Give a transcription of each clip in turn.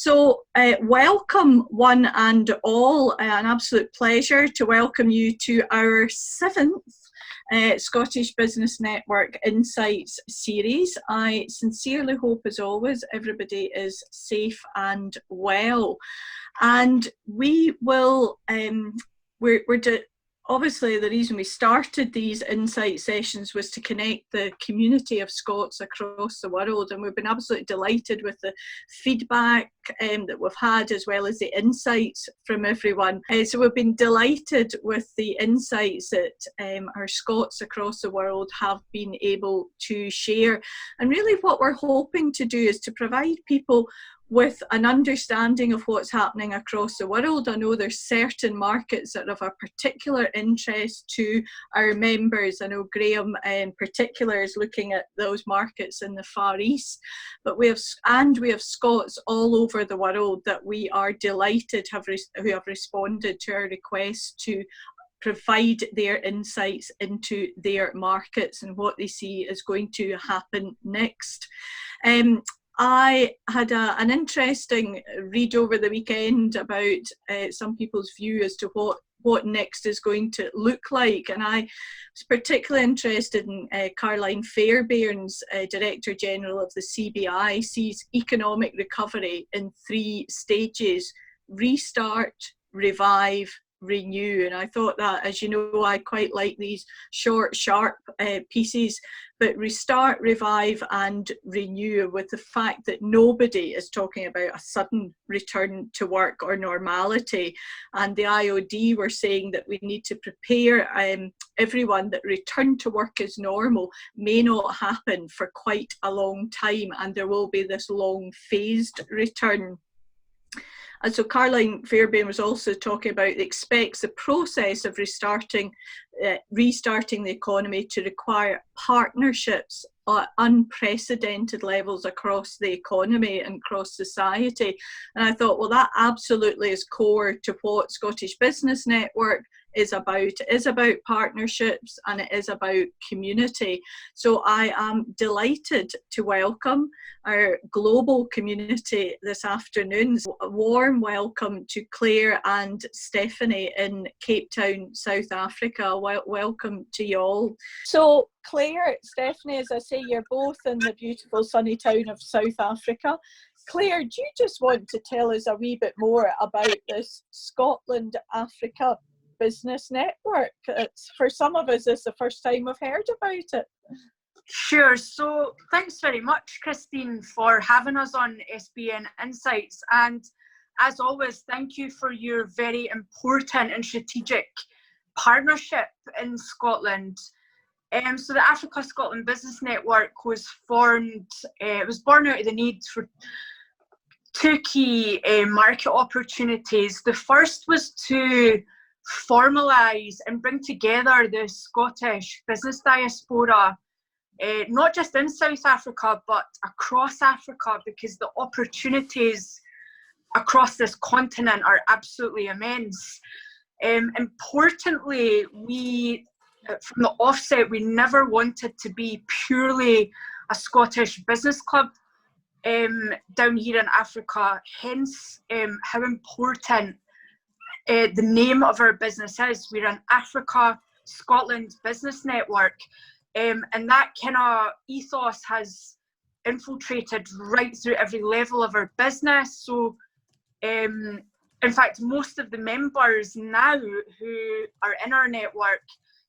Welcome one and all. An absolute pleasure to welcome you to our 7th Scottish Business Network Insights series. I sincerely hope, as always, everybody is safe and well. And we will, obviously the reason we started these insight sessions was to connect the community of Scots across the world, and we've been absolutely delighted with the feedback that we've had, as well as the insights from everyone. So we've been delighted with the insights that our Scots across the world have been able to share. And really what we're hoping to do is to provide people with an understanding of what's happening across the world. I know there's certain markets that have a particular interest to our members. I know Graham in particular is looking at those markets in the Far East, but we have Scots all over the world that we are delighted who have responded to our request to provide their insights into their markets and what they see is going to happen next. I had an interesting read over the weekend about some people's view as to what next is going to look like, and I was particularly interested in Caroline Fairbairn's Director General of the CBI sees economic recovery in 3 stages: restart, revive, renew. And I thought that, as you know, I quite like these short, sharp pieces, but restart, revive and renew, with the fact that nobody is talking about a sudden return to work or normality. And the IOD were saying that we need to prepare everyone that return to work as normal may not happen for quite a long time, and there will be this long phased return. And so Caroline Fairbairn was also talking about expects the process of restarting the economy to require partnerships at unprecedented levels across the economy and across society. And I thought, well, that absolutely is core to what Scottish Business Network is about. It is about partnerships and it is about community. So I am delighted to welcome our global community this afternoon. A warm welcome to Claire and Stephanie in Cape Town, South Africa. Welcome to you all. So Claire, Stephanie, as I say, you're both in the beautiful sunny town of South Africa. Claire, do you just want to tell us a wee bit more about this Scotland Africa Business Network? For some of us, it's the first time we've heard about it. Sure. So thanks very much, Christine, for having us on SBN Insights. And as always, thank you for your very important and strategic partnership in Scotland. So the Africa Scotland Business Network was formed, it was born out of the need for 2 key market opportunities. The first was to formalise and bring together the Scottish business diaspora, not just in South Africa, but across Africa, because the opportunities across this continent are absolutely immense. Importantly, from the offset, we never wanted to be purely a Scottish business club down here in Africa, hence how important the name of our business is. We're an Africa Scotland Business Network, and that kind of ethos has infiltrated right through every level of our business. So in fact, most of the members now who are in our network,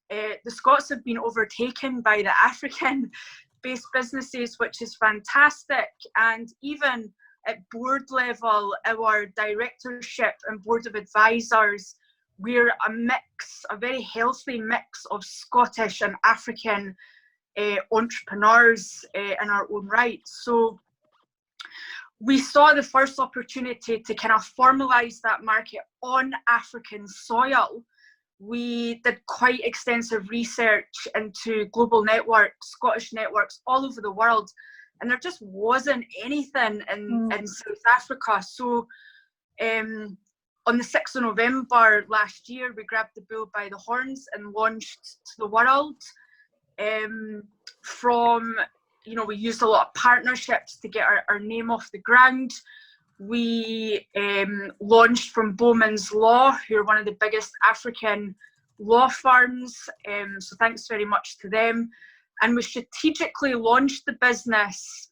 the Scots have been overtaken by the African-based businesses, which is fantastic. And even at board level, our directorship and board of advisors, we're a very healthy mix of Scottish and African entrepreneurs in our own right. So we saw the first opportunity to kind of formalise that market on African soil. We did quite extensive research into global networks, Scottish networks all over the world, and there just wasn't anything in South Africa. So on the 6th of November last year, we grabbed the bull by the horns and launched to the world. We used a lot of partnerships to get our name off the ground. we launched from Bowman's Law, who are one of the biggest African law firms. So thanks very much to them. And we strategically launched the business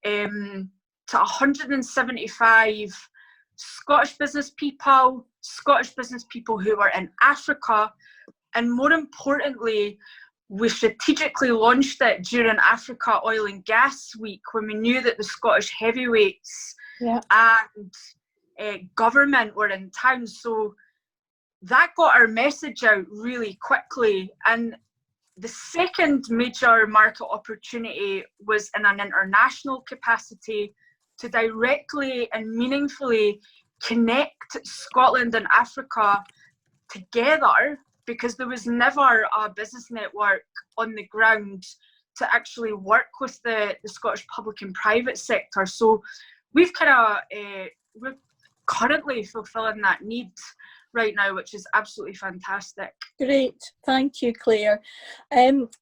to 175 Scottish business people who were in Africa. And more importantly, we strategically launched it during Africa Oil and Gas Week, when we knew that the Scottish heavyweights and government were in town. So that got our message out really quickly. And the second major market opportunity was in an international capacity, to directly and meaningfully connect Scotland and Africa together, because there was never a business network on the ground to actually work with the Scottish public and private sector. So we've we're currently fulfilling that need right now, which is absolutely fantastic. Great, thank you, Claire.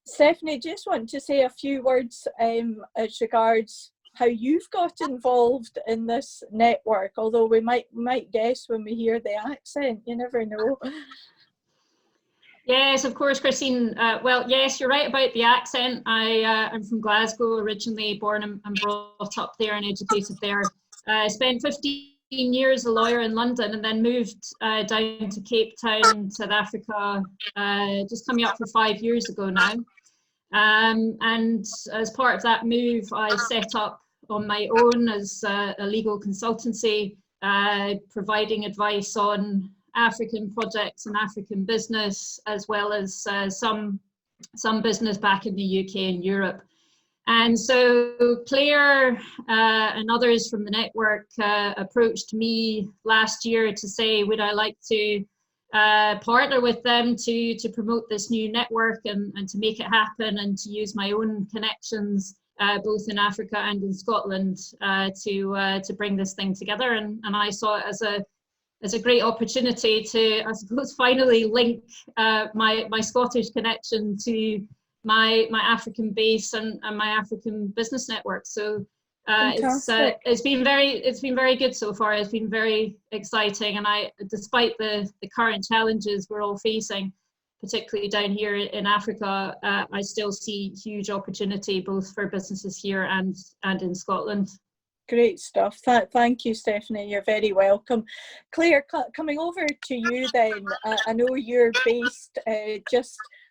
Stephanie, just want to say a few words as regards how you've got involved in this network, although we might guess when we hear the accent, you never know. Yes, of course, Christine. Well, yes, you're right about the accent. I'm from Glasgow, originally born and brought up there and educated there. I spent 15 years a lawyer in London, and then moved down to Cape Town, South Africa, just coming up for 5 years ago now. And as part of that move, I set up on my own as a legal consultancy, providing advice on African projects and African business, as well as some business back in the UK and Europe. And so Claire and others from the network approached me last year to say, would I like to partner with them to promote this new network and to make it happen, and to use my own connections both in Africa and in Scotland to bring this thing together. And I saw it as a great opportunity to, I suppose, finally link my Scottish connection to my African base and my African business network. So it's been very good so far. It's been very exciting, and despite the current challenges we're all facing, particularly down here in Africa, I still see huge opportunity both for businesses here and in Scotland. Great stuff. Thank you, Stephanie. You're very welcome. Claire, coming over to you then. I know you're based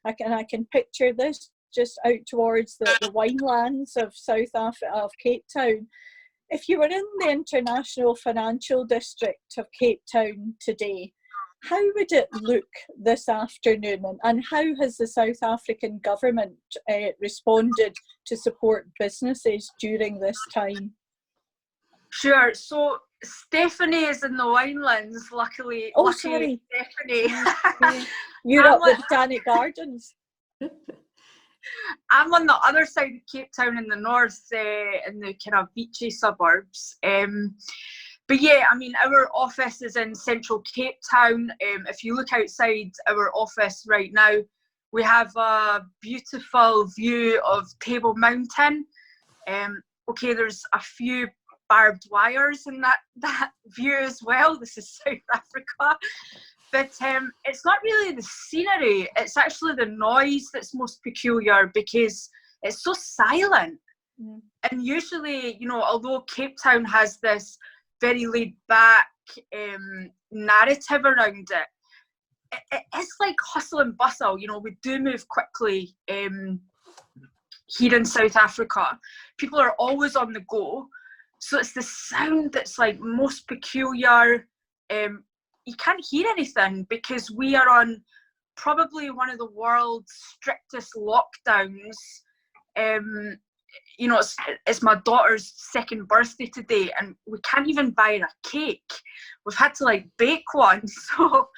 I can picture this just out towards the winelands of South Africa, of Cape Town. If you were in the International Financial District of Cape Town today, how would it look this afternoon, and how has the South African government responded to support businesses during this time? Sure. So Stephanie is in the winelands, luckily. Oh, sorry. Stephanie. You're up the Botanic Gardens. I'm on the other side of Cape Town in the north, in the kind of beachy suburbs. But yeah, I mean, our office is in central Cape Town. If you look outside our office right now, we have a beautiful view of Table Mountain. Okay, there's a few barbed wires in that view as well. This is South Africa. But it's not really the scenery, it's actually the noise that's most peculiar, because it's so silent. Mm. And usually, you know, although Cape Town has this very laid back narrative around it, it's like hustle and bustle. You know, we do move quickly here in South Africa. People are always on the go. So it's the sound that's like most peculiar. You can't hear anything because we are on probably one of the world's strictest lockdowns. You know, it's my daughter's second birthday today, and we can't even buy her a cake. We've had to like bake one. So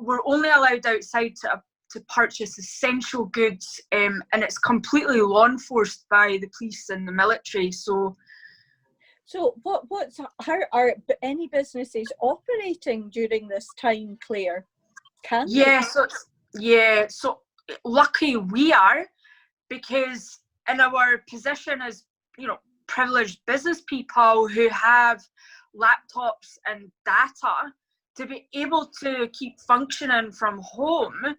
we're only allowed outside to purchase essential goods, and it's completely law enforced by the police and the military. So how are any businesses operating during this time, Claire? So lucky we are, because in our position as, you know, privileged business people who have laptops and data to be able to keep functioning from home.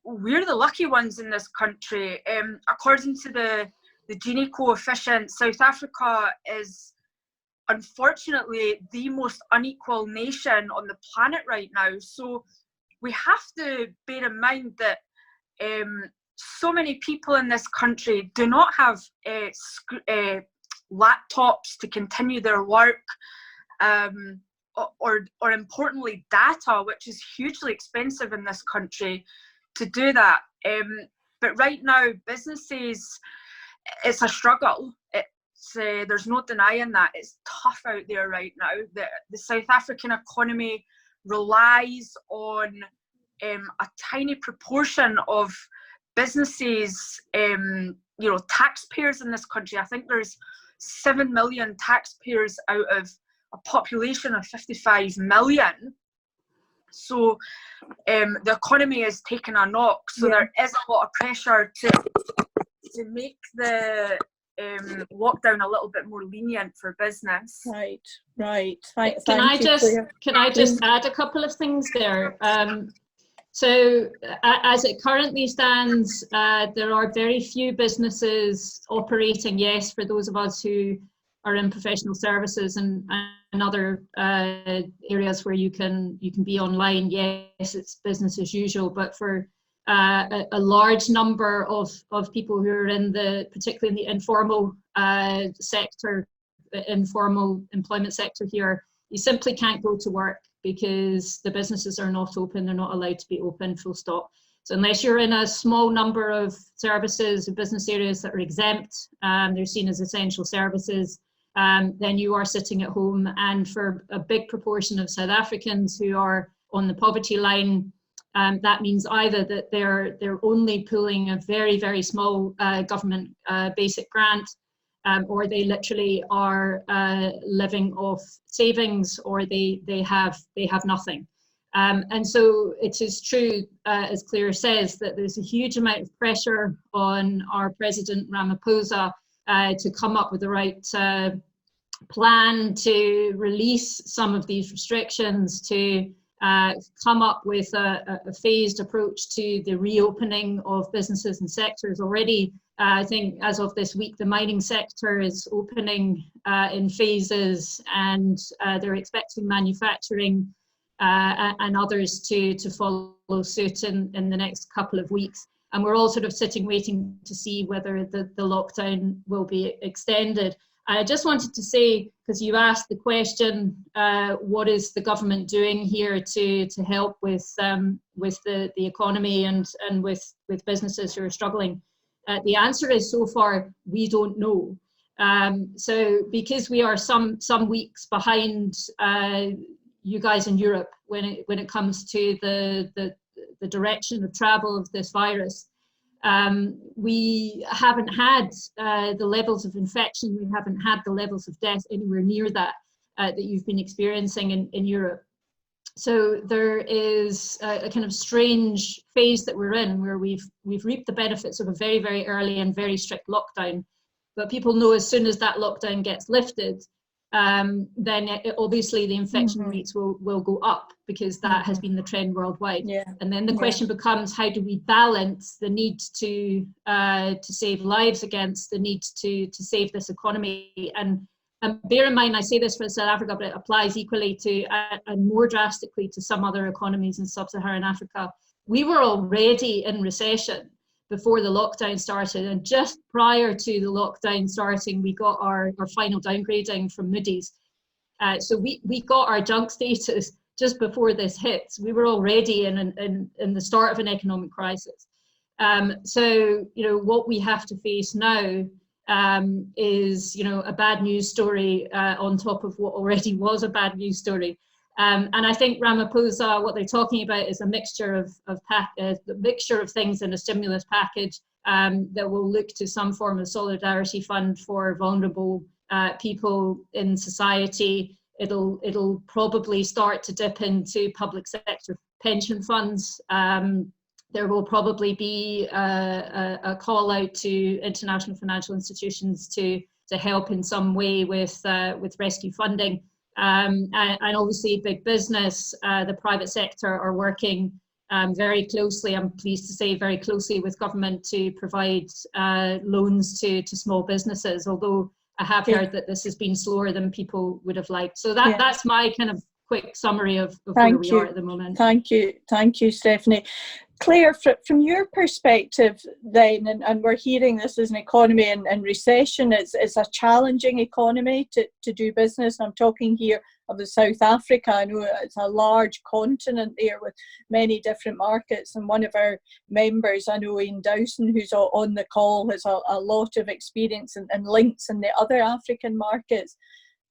We're the lucky ones in this country. According to the Gini coefficient, South Africa is unfortunately the most unequal nation on the planet right now. So we have to bear in mind that so many people in this country do not have laptops to continue their work, or importantly data, which is hugely expensive in this country to do that. But right now, businesses, it's a struggle. There's no denying that. It's tough out there right now. The South African economy relies on a tiny proportion of businesses, taxpayers in this country. I think there's 7 million taxpayers out of a population of 55 million. So the economy is taking a knock. So there is a lot of pressure to make the lockdown a little bit more lenient for business. Right. Can I just add a couple of things there? So as it currently stands, there are very few businesses operating. Yes, for those of us who are in professional services and other areas where you can be online, yes, it's business as usual. But for a large number of people who are particularly in the informal sector, informal employment sector here, you simply can't go to work because the businesses are not open. They're not allowed to be open, full stop. So unless you're in a small number of services or business areas that are exempt, they're seen as essential services, then you are sitting at home. And for a big proportion of South Africans who are on the poverty line, that means either that they're only pulling a very, very small government basic grant, or they literally are living off savings, or they have nothing. And so it is true, as Claire says, that there's a huge amount of pressure on our President Ramaphosa to come up with the right plan to release some of these restrictions, to come up with a phased approach to the reopening of businesses and sectors. Already, I think as of this week, the mining sector is opening in phases, and they're expecting manufacturing and others to follow suit in the next couple of weeks. And we're all sort of sitting waiting to see whether the lockdown will be extended. I just wanted to say, because you asked the question, what is the government doing here to help with the economy and with businesses who are struggling? The answer is, so far, we don't know. So because we are some weeks behind you guys in Europe when it comes to the direction of travel of this virus, we haven't had the levels of infection, we haven't had the levels of death anywhere near that you've been experiencing in Europe. So there is a kind of strange phase that we're in, where we've reaped the benefits of a very, very early and very strict lockdown. But people know as soon as that lockdown gets lifted, then obviously the infection rates will go up, because that has been the trend worldwide. And then the question becomes, how do we balance the need to save lives against the need to save this economy? And bear in mind, I say this for South Africa, but it applies equally to and more drastically to some other economies in sub-Saharan Africa. We were already in recession before the lockdown started, and just prior to the lockdown starting, we got our final downgrading from Moody's. So we got our junk status just before this hit. We were already in the start of an economic crisis. So what we have to face now is a bad news story on top of what already was a bad news story. And I think Ramaphosa, what they're talking about is a mixture of things in a stimulus package that will look to some form of solidarity fund for vulnerable people in society. It'll probably start to dip into public sector pension funds. There will probably be a call out to international financial institutions to help in some way with rescue funding. And obviously big business, the private sector are working very closely, I'm pleased to say very closely with government to provide loans to small businesses, although I have heard that this has been slower than people would have liked. So that's my kind of quick summary of where we are at the moment. Thank you, Stephanie. Claire, from your perspective then, and we're hearing this as an economy and recession, it's a challenging economy to do business. I'm talking here of the South Africa. I know it's a large continent there with many different markets, and one of our members, I know Ian Dowson, who's on the call, has a lot of experience and links in the other African markets.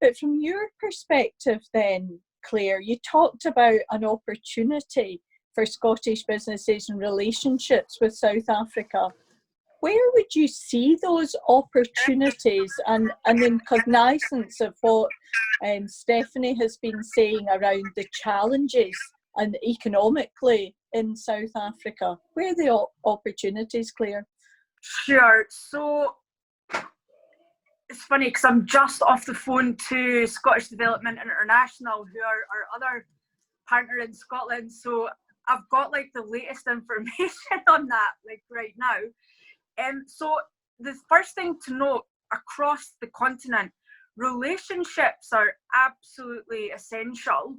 But from your perspective then, Claire, you talked about an opportunity for Scottish businesses and relationships with South Africa. Where would you see those opportunities, and in cognizance of what Stephanie has been saying around the challenges and economically in South Africa? Where are the opportunities, Claire? Sure. So it's funny because I'm just off the phone to Scottish Development International, who are our other partner in Scotland. So I've got like the latest information on that like right now. So the first thing to note across the continent, relationships are absolutely essential.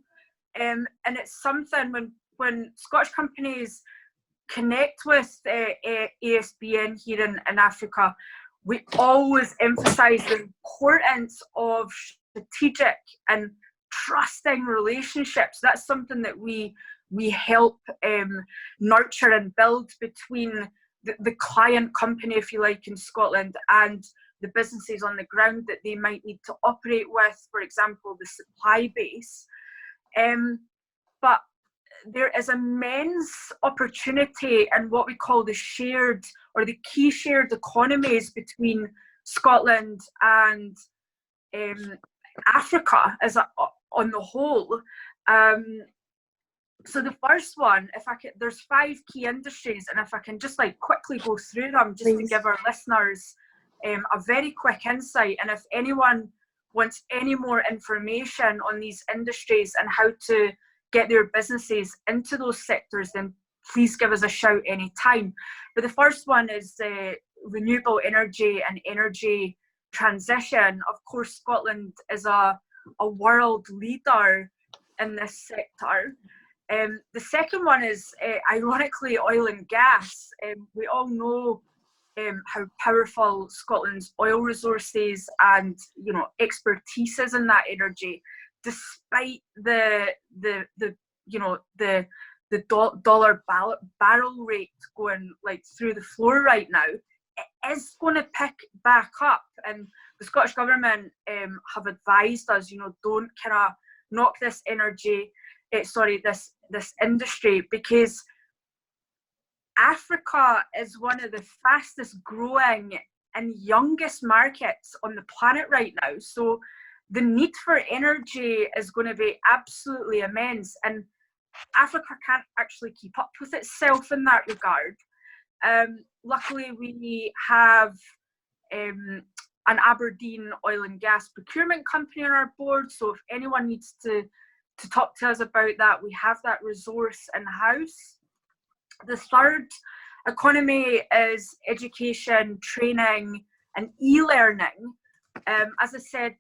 And it's something when Scottish companies connect with SBN here in Africa, we always emphasise the importance of strategic and trusting relationships. That's something that we help nurture and build between the client company, if you like, in Scotland and the businesses on the ground that they might need to operate with, for example, the supply base. But there is immense opportunity in what we call the shared or the key shared economies between Scotland and Africa as on the whole. So the first one, there's 5 key industries, and if I can just like quickly go through them just to give our listeners a very quick insight, and if anyone wants any more information on these industries and how to get their businesses into those sectors, then please give us a shout anytime. But the first one is renewable energy and energy transition. Of course, Scotland is a world leader in this sector. The second one is, ironically, oil and gas. We all know how powerful Scotland's oil resources and expertise is in that energy, despite the dollar barrel rate going like through the floor right now. It is going to pick back up, and the Scottish government have advised us, don't kind of knock this this industry, because Africa is one of the fastest growing and youngest markets on the planet right now. So the need for energy is going to be absolutely immense, and Africa can't actually keep up with itself in that regard. Luckily, we have an Aberdeen oil and gas procurement company on our board, so if anyone needs to talk to us about that, we have that resource in-house. The third economy is education, training, and e-learning. As I said,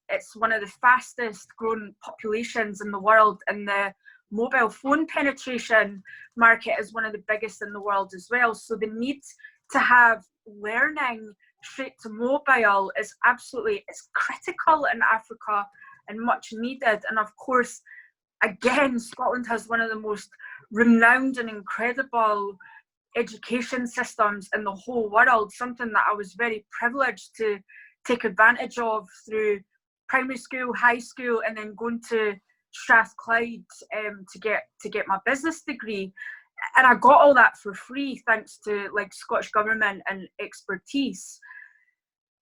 it's one of the fastest growing populations in the world, and the mobile phone penetration market is one of the biggest in the world as well. So the need to have learning straight to mobile is it's critical in Africa and much needed. And of course, again, Scotland has one of the most renowned and incredible education systems in the whole world, something that I was very privileged to take advantage of through primary school, high school, and then going to Strathclyde to get my business degree. And I got all that for free thanks to like Scottish government and expertise.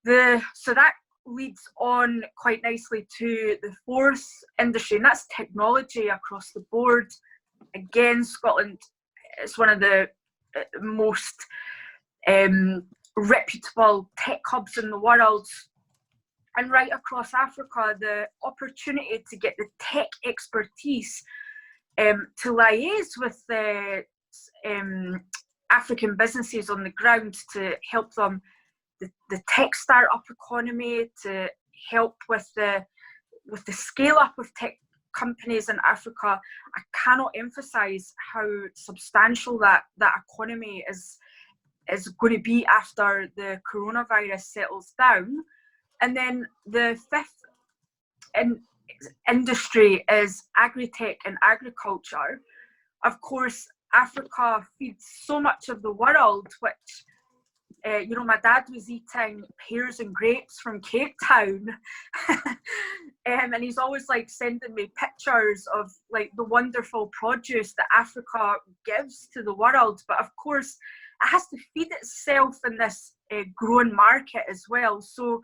So that leads on quite nicely to the fourth industry, and that's technology across the board. Again, Scotland is one of the most reputable tech hubs in the world. And right across Africa, the opportunity to get the tech expertise to liaise with the African businesses on the ground to help them, the tech startup economy, to help with the scale up of tech companies in Africa. I cannot emphasize how substantial that economy is going to be after the coronavirus settles down. And then the fifth industry is agri-tech and agriculture. Of course, Africa feeds so much of the world, which, my dad was eating pears and grapes from Cape Town. And he's always like sending me pictures of like the wonderful produce that Africa gives to the world. But of course, it has to feed itself in this growing market as well. So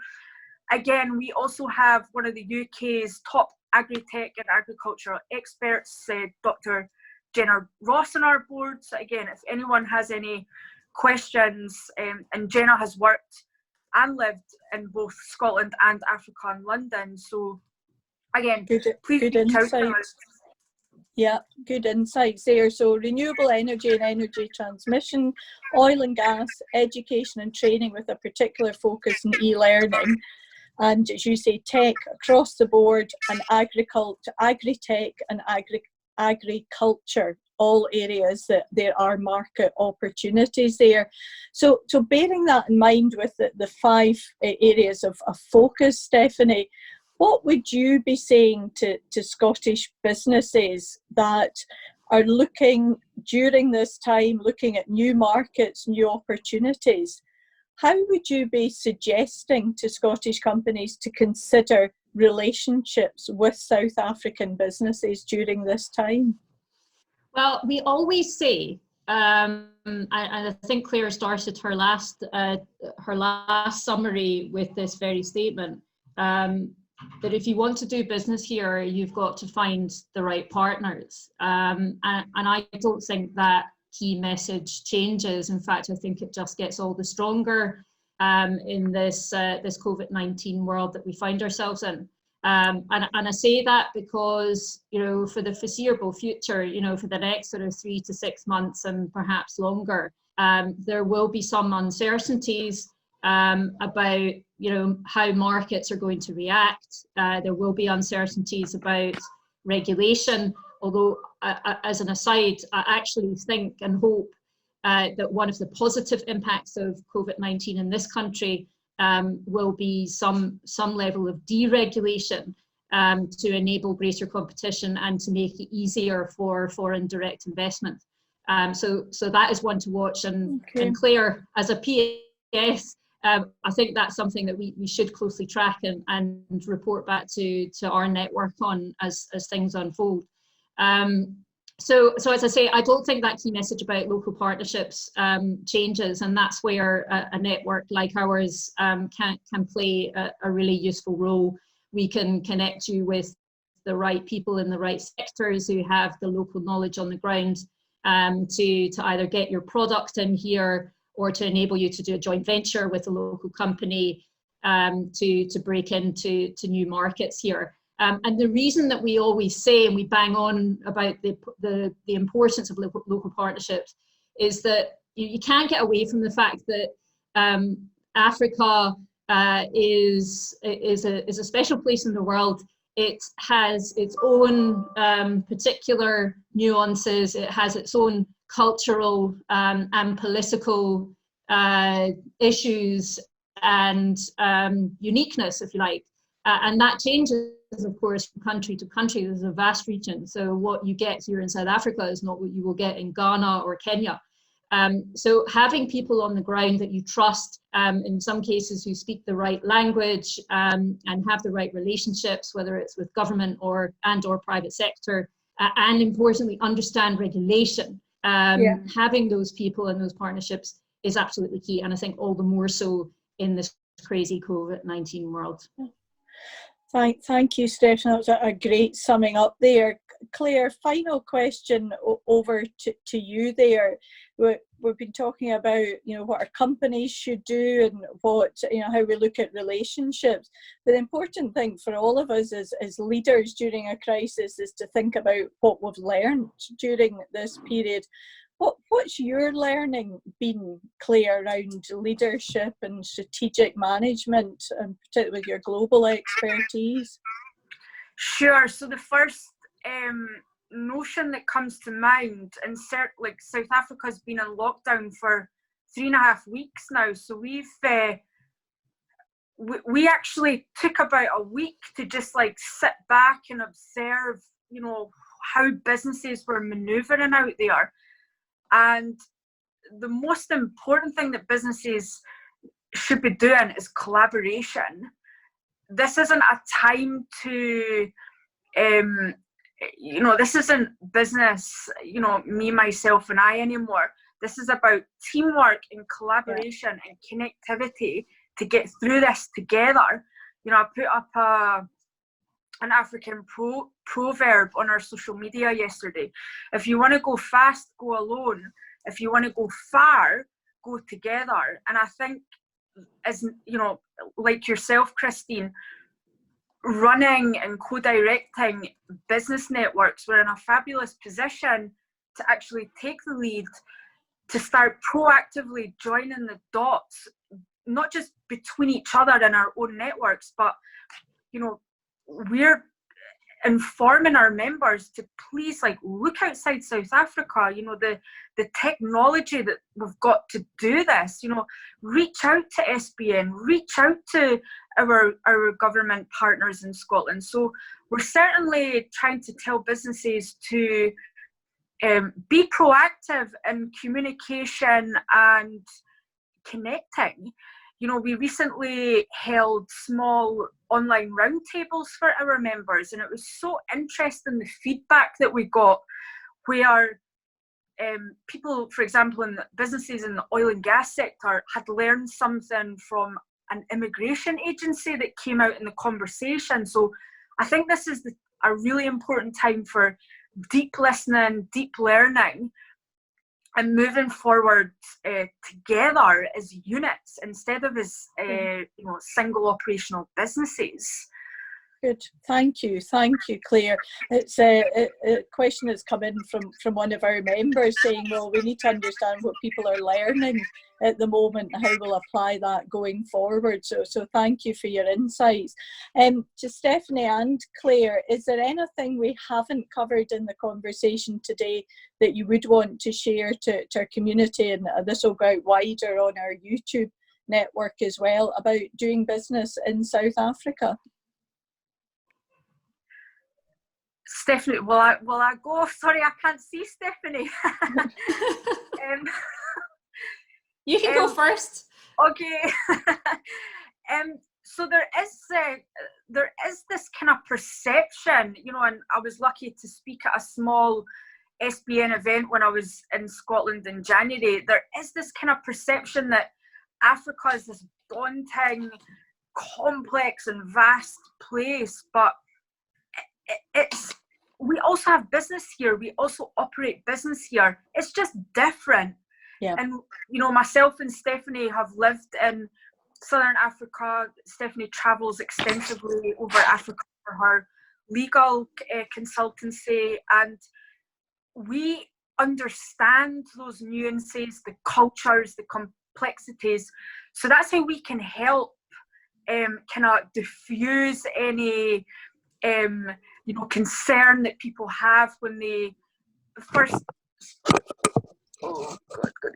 again, we also have one of the UK's top agri-tech and agricultural experts, Dr. Jenna Ross, on our board. So again, if anyone has any questions, and Jenna has worked and lived in both Scotland and Africa and London. So again, please reach out to us. Yeah, good insights there. So renewable energy and energy transmission, oil and gas, education and training with a particular focus on e-learning. And as you say, tech across the board, and agriculture, agri-tech and agriculture, all areas that there are market opportunities there. So bearing that in mind with the 5 areas of focus, Stephanie, what would you be saying to Scottish businesses that are looking during this time, looking at new markets, new opportunities? How would you be suggesting to Scottish companies to consider relationships with South African businesses during this time? Well, we always say, and I think Claire started her last summary with this very statement, that if you want to do business here, you've got to find the right partners. And I don't think that key message changes. In fact, I think it just gets all the stronger in this COVID-19 world that we find ourselves in. And I say that because, for the foreseeable future, for the next sort of 3 to 6 months and perhaps longer, there will be some uncertainties about, how markets are going to react. There will be uncertainties about regulation, although as an aside, I actually think and hope that one of the positive impacts of COVID-19 in this country will be some level of deregulation to enable greater competition and to make it easier for foreign direct investment. So that is one to watch. And Claire, as a PS, I think that's something that we should closely track and report back to our network on as things unfold. So as I say, I don't think that key message about local partnerships changes, and that's where a network like ours can play a really useful role. We can connect you with the right people in the right sectors who have the local knowledge on the ground to either get your product in here or to enable you to do a joint venture with a local company to break into new markets here. And the reason that we always say and we bang on about the importance of local partnerships is that you can't get away from the fact that Africa is a special place in the world. It has its own particular nuances. It has its own cultural and political issues and uniqueness, if you like. And that changes, of course, from country to country. There's a vast region. So what you get here in South Africa is not what you will get in Ghana or Kenya. So having people on the ground that you trust, in some cases who speak the right language and have the right relationships, whether it's with government or private sector, and importantly, understand regulation. Having those people and those partnerships is absolutely key. And I think all the more so in this crazy COVID-19 world. Thank you, Steph. That was a great summing up there. Claire, final question over to you there. We've been talking about, what our companies should do and what, how we look at relationships. But the important thing for all of us as leaders during a crisis is to think about what we've learned during this period. What's your learning been, Claire, around leadership and strategic management, and particularly with your global expertise? Sure. So the first notion that comes to mind, and like South Africa's been in lockdown for 3.5 weeks now. So we actually took about a week to just like sit back and observe, how businesses were manoeuvring out there. And the most important thing that businesses should be doing is collaboration. This isn't a time to, this isn't business, me, myself, and I anymore. This is about teamwork and collaboration and connectivity to get through this together. I put up an African proverb on our social media yesterday. If you want to go fast, go alone. If you want to go far, go together. And I think, as like yourself, Christine, running and co-directing business networks, we're in a fabulous position to actually take the lead, to start proactively joining the dots, not just between each other and our own networks, but we're informing our members to please look outside South Africa. The technology that we've got to do this, reach out to SBN, reach out to our government partners in Scotland. So we're certainly trying to tell businesses to be proactive in communication and connecting. We recently held small online roundtables for our members, and it was so interesting, the feedback that we got, where people, for example, in the businesses in the oil and gas sector had learned something from an immigration agency that came out in the conversation. So I think this is a really important time for deep listening, deep learning, and moving forward together as units instead of as single operational businesses. Good, thank you, Claire. It's a question that's come in from one of our members saying, well, we need to understand what people are learning at the moment and how we'll apply that going forward. So thank you for your insights. To Stephanie and Claire, is there anything we haven't covered in the conversation today that you would want to share to our community, and this will go out wider on our YouTube network as well, about doing business in South Africa? Stephanie, will I go? Sorry, I can't see Stephanie. You can go first. Okay. So there is this kind of perception, and I was lucky to speak at a small SBN event when I was in Scotland in January. There is this kind of perception that Africa is this daunting, complex and vast place, but we also have business here. We also operate business here. It's just different. Yeah. And myself and Stephanie have lived in Southern Africa. Stephanie travels extensively over Africa for her legal consultancy, and we understand those nuances, the cultures, the complexities. So that's how we can help kind of diffuse any concern that people have when they first. Oh, good.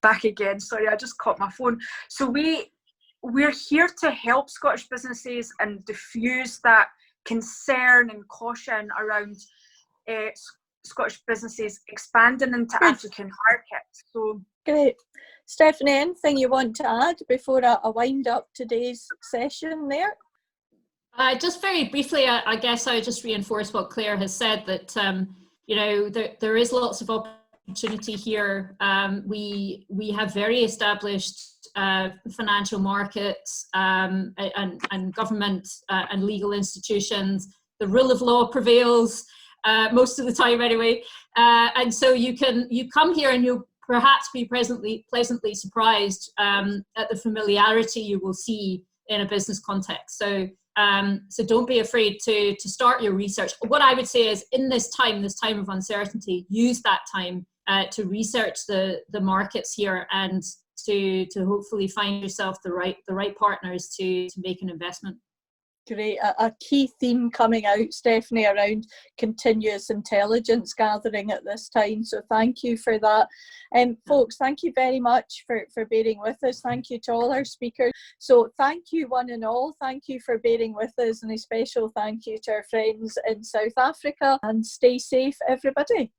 Back again. Sorry, I just caught my phone. So we're here to help Scottish businesses and diffuse that concern and caution around Scottish businesses expanding into African markets. So great. Stephanie, anything you want to add before I wind up today's session there? Just very briefly, I guess I would just reinforce what Claire has said, that there is lots of opportunity here. We have very established financial markets and government and legal institutions rule of law prevails most of the time anyway. And so you come here and you'll perhaps be pleasantly surprised at the familiarity you will see in a business context. So don't be afraid to start your research. What I would say is, in this time of uncertainty, use that time to research the markets here and to hopefully find yourself the right partners to make an investment. Great. A key theme coming out, Stephanie, around continuous intelligence gathering at this time. So thank you for that. Folks, thank you very much for bearing with us. Thank you to all our speakers. So thank you one and all. Thank you for bearing with us, and a special thank you to our friends in South Africa, and stay safe, everybody.